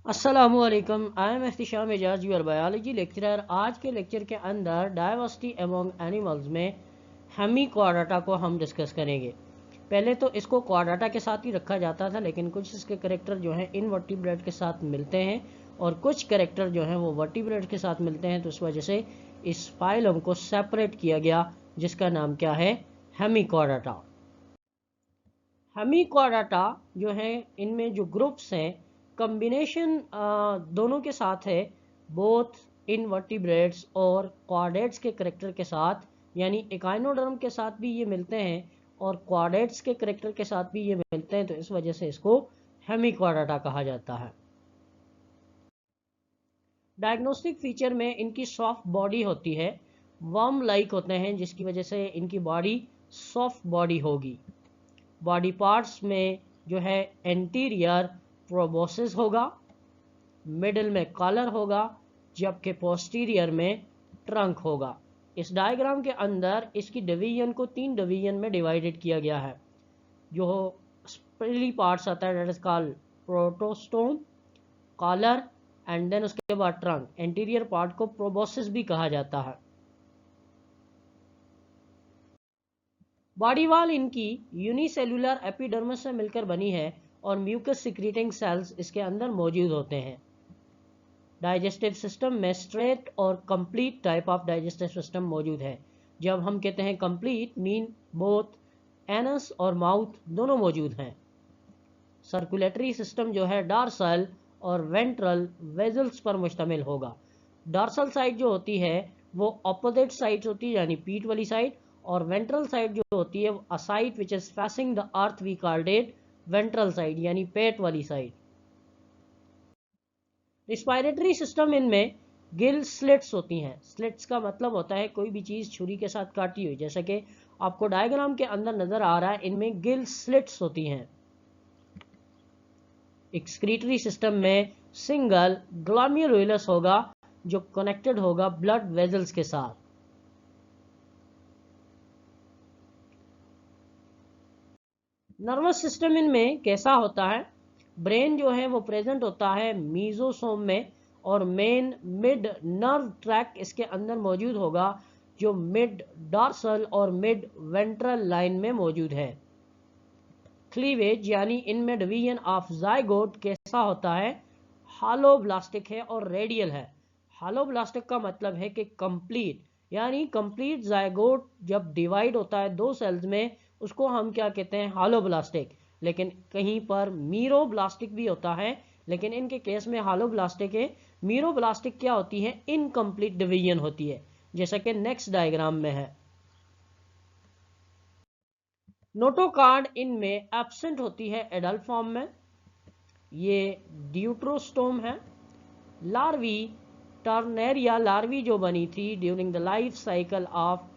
अस्सलामुअलैकुम। I am Ehtisham Ejaz, your biology lecturer. आज के लेक्चर के अंदर डाइवर्सिटी अमोंग एनिमल्स में हेमीक्वाड्राटा को हम डिस्कस करेंगे। पहले तो इसको क्वाड्राटा के साथ ही रखा जाता था, लेकिन कुछ इसके करेक्टर जो हैं इनवर्टिब्रेट के साथ मिलते हैं और कुछ करेक्टर जो हैं वो वर्टिब्रेट के साथ मिलते हैं, तो इस वजह से इस फाइलम को सेपरेट किया गया, जिसका नाम क्या है, हेमीक्वाड्राटा। हेमीक्वाड्राटा जो है, इनमें जो ग्रुप्स हैं, कम्बिनेशन दोनों के साथ है, बोथ इनवर्टिब्रेट्स और क्वाड्रेट्स के करेक्टर के साथ, यानी एकाइनोडर्म के साथ भी ये मिलते हैं और क्वाड्रेट्स के करेक्टर के साथ भी ये मिलते हैं, तो इस वजह से इसको हेमीक्वाड्राटा कहा जाता है। डायग्नोस्टिक फीचर में इनकी सॉफ्ट बॉडी होती है, वर्म लाइक होते हैं, जिसकी वजह से इनकी बॉडी सॉफ्ट बॉडी होगी। बॉडी पार्ट्स में जो है एंटीरियर प्रोबोसिस होगा, मिडिल में कॉलर होगा, जबकि पोस्टीरियर में ट्रंक होगा। इस डायग्राम के अंदर इसकी डिवीजन को 3 डिवीजन में डिवाइडेड किया गया है। जो पहली पार्ट्स आता है, that is called protostome, collar and then उसके बाद ट्रंक। एंटीरियर पार्ट को प्रोबोसिस भी कहा जाता है। बॉडी वॉल इनकी यूनिसेलुलर एपिडर्मिस से मिलकर बनी है और म्यूकस सिक्रीटिंग सेल्स इसके अंदर मौजूद होते हैं। डाइजेस्टिव सिस्टम में स्ट्रेट और complete type of digestive system मौजूद है। जब हम कहते हैं कंप्लीट, मीन बोथ एनस और माउथ दोनों मौजूद हैं। सर्कुलेटरी सिस्टम जो है डॉर्सल और वेंट्रल वेजल्स पर मुश्तमिल होगा। डॉर्सल साइड जो होती है वो ऑपोजिट साइड होती है, यानी पीठ वाली साइड, और वेंट्रल साइड जो होती है a side which is facing the earth, we called it ventral side, यानी पेट वाली साइड। रिस्पायरेटरी सिस्टम इनमें गिल स्लिट्स होती हैं। स्लिट्स का मतलब होता है कोई भी चीज़ छुरी के साथ काटी हुई, जैसे कि आपको डायग्राम के अंदर नजर आ रहा है, इनमें गिल स्लिट्स होती हैं। एक्सक्रीटरी सिस्टम में सिंगल ग्लोमेरुलस होगा जो कनेक्टेड होगा ब्लड वेजल्स के साथ। नर्वस सिस्टम इनमें कैसा होता है? ब्रेन जो है वो प्रेजेंट होता है मीजोसोम में, और मेन मिड नर्व ट्रैक इसके अंदर मौजूद होगा, जो मिड डॉर्सल और मिड वेंट्रल लाइन में मौजूद है। क्लीवेज यानी इनमें डिवीजन ऑफ जाइगोट कैसा होता है? हालोब्लास्टिक है और रेडियल है। हालोब्लास्टिक का मतलब है कि कंप्लीट, यानी कंप्लीट जाइगोट जब डिवाइड होता है दो सेल्स में, उसको हम क्या कहते हैं? हालोब्लास्टिक। लेकिन कहीं पर मीरोब्लास्टिक भी होता है, लेकिन इनके केस में हालोब्लास्टिक है। मीरोब्लास्टिक क्या होती है? इनकम्प्लीट डिवीजन होती है, जैसा कि नेक्स्ट डायग्राम में है। नोटोकार्ड इनमें एब्सेंट होती है एडल्ट फॉर्म में। ये ड्यूट्रोस्टोम है। लार्वी टर्नेरिया लार्वी जो बनी थी during the life cycle of,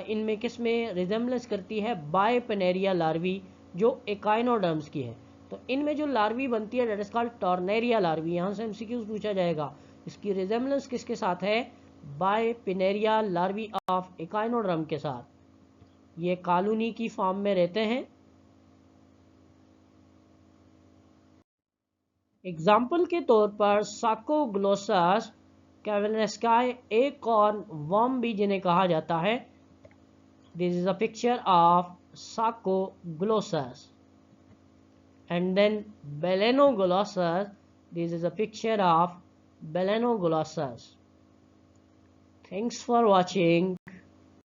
इनमें किस में रिजेम्बलेंस करती है? बायपेनेरिया लार्वी, जो एकाइनोडर्म्स की है। तो इनमें जो लार्वी बनती है दैट इज कॉल्ड टर्नेरिया लार्वी। यहाँ से एमसीक्यूज पूछा जाएगा, इसकी रिजेम्बलेंस किसके साथ है? बायपेनेरिया लार्वी ऑफ एकाइनोडर्म के साथ। ये कॉलोनी की फॉर्म में रहते हैं। एग्जाम्पल के तौर पर साकोग्लोसस, कैवेनेस्काई, एक और वर्म भी जिन्हें कहा जाता है। This is a picture of saccoglossus and then balanoglossus, this is a picture of balanoglossus. Thanks for watching.